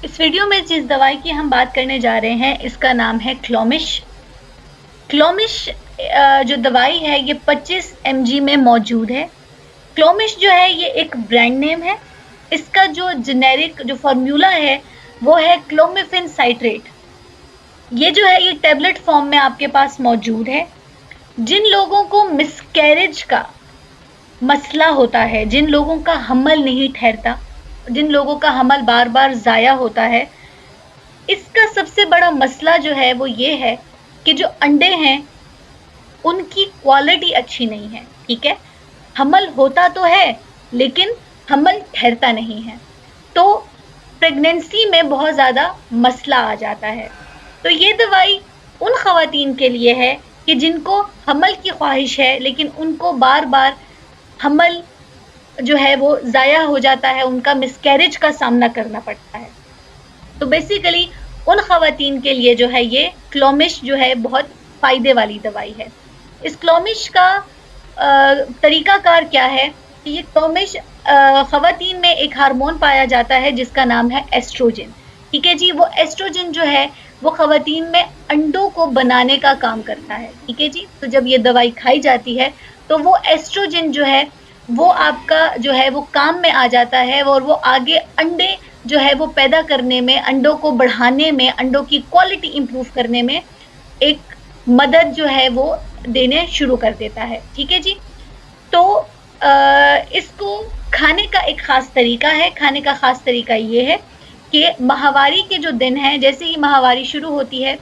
इस वीडियो में जिस दवाई की हम बात करने जा रहे हैं इसका नाम है क्लोमिश। क्लोमिश जो दवाई है ये 25 mg में मौजूद है। क्लोमिश जो है ये एक ब्रांड नेम है। इसका जो जेनेरिक जो फॉर्मूला है वो है क्लोमिफेन साइट्रेट। ये जो है ये टैबलेट फॉर्म में आपके पास मौजूद है। जिन लोगों को मिसकैरेज का मसला होता है, जिन लोगों का हमल नहीं ठहरता, जिन लोगों का हमल बार बार ज़ाया होता है, इसका सबसे बड़ा मसला जो है वो ये है कि जो अंडे हैं उनकी क्वालिटी अच्छी नहीं है। ठीक है, हमल होता तो है लेकिन हमल ठहरता नहीं है, तो प्रेगनेंसी में बहुत ज़्यादा मसला आ जाता है। तो ये दवाई उन ख़वातीन के लिए है कि जिनको हमल की ख्वाहिश है लेकिन उनको बार बार हमल जो है वो ज़ाया हो जाता है, उनका मिसकैरेज का सामना करना पड़ता है। तो बेसिकली उन ख़वातीन के लिए जो है ये क्लोमिश जो है बहुत फ़ायदे वाली दवाई है। इस क्लोमिश का तरीक़ाकार क्या है कि ये क्लोमिश ख़वातीन में एक हार्मोन पाया जाता है जिसका नाम है एस्ट्रोजन। ठीक है जी, वो एस्ट्रोजन जो है वो ख़वातीन में अंडों को बनाने का काम करता है। ठीक है जी, तो जब ये दवाई खाई जाती है तो वो एस्ट्रोजन जो है वो आपका जो है वो काम में आ जाता है और वो आगे अंडे जो है वो पैदा करने में, अंडों को बढ़ाने में, अंडों की क्वालिटी इम्प्रूव करने में एक मदद जो है वो देने शुरू कर देता है। ठीक है जी, तो इसको खाने का एक ख़ास तरीका है। खाने का ख़ास तरीका ये है कि माहवारी के जो दिन हैं, जैसे ही माहवारी शुरू होती है,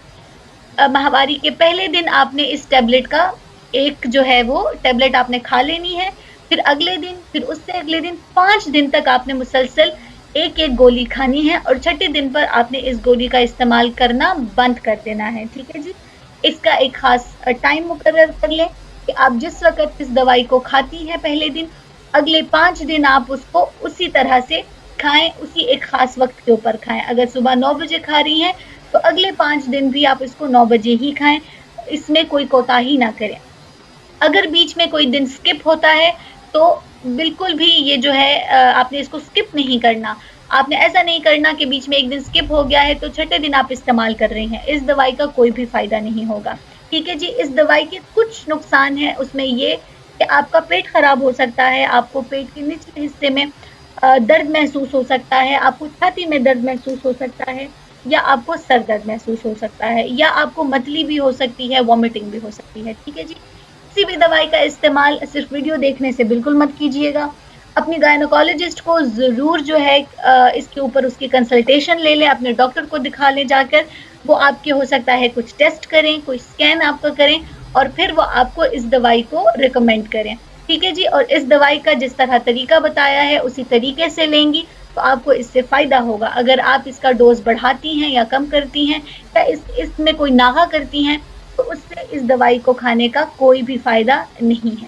माहवारी के पहले दिन आपने इस टैबलेट का एक जो है वो टैबलेट आपने खा लेनी है। फिर अगले दिन, फिर उससे अगले दिन, 5 दिन तक आपने मुसलसल एक एक गोली खानी है और छठे दिन पर आपने इस गोली का इस्तेमाल करना बंद कर देना है। ठीक है जी, इसका एक ख़ास टाइम मुकर्रर कर लें कि आप जिस वक़्त इस दवाई को खाती हैं पहले दिन, अगले 5 दिन आप उसको उसी तरह से खाएँ, उसी एक ख़ास वक्त के ऊपर खाएँ। अगर सुबह 9 बजे खा रही हैं तो अगले 5 दिन भी आप इसको 9 बजे ही खाएँ, इसमें कोई कोताही ना करें। अगर बीच में कोई दिन स्किप होता है तो बिल्कुल भी ये जो है आपने इसको स्किप नहीं करना। आपने ऐसा नहीं करना कि बीच में एक दिन स्किप हो गया है तो छठे दिन आप इस्तेमाल कर रहे हैं। इस दवाई का कोई भी फ़ायदा नहीं होगा। ठीक है जी, इस दवाई के कुछ नुकसान हैं, उसमें ये कि आपका पेट ख़राब हो सकता है, आपको पेट के निचले हिस्से में दर्द महसूस हो सकता है, आपको छाती में दर्द महसूस हो सकता है, या आपको सर दर्द महसूस हो सकता है, या आपको मतली भी हो सकती है, वॉमिटिंग भी हो सकती है। ठीक है जी, किसी भी दवाई का इस्तेमाल सिर्फ वीडियो देखने से बिल्कुल मत कीजिएगा। अपनी गायनोकोलॉजिस्ट को ज़रूर जो है इसके ऊपर उसकी कंसल्टेशन ले लें, अपने डॉक्टर को दिखा लें जाकर। वो आपके हो सकता है कुछ टेस्ट करें, कोई स्कैन आपका करें और फिर वो आपको इस दवाई को रिकमेंड करें। ठीक है जी, और इस दवाई का जिस तरह तरीका बताया है उसी तरीके से लेंगी तो आपको इससे फ़ायदा होगा। अगर आप इसका डोज बढ़ाती हैं या कम करती हैं या इसमें कोई नागा करती हैं तो उससे इस दवाई को खाने का कोई भी फ़ायदा नहीं है।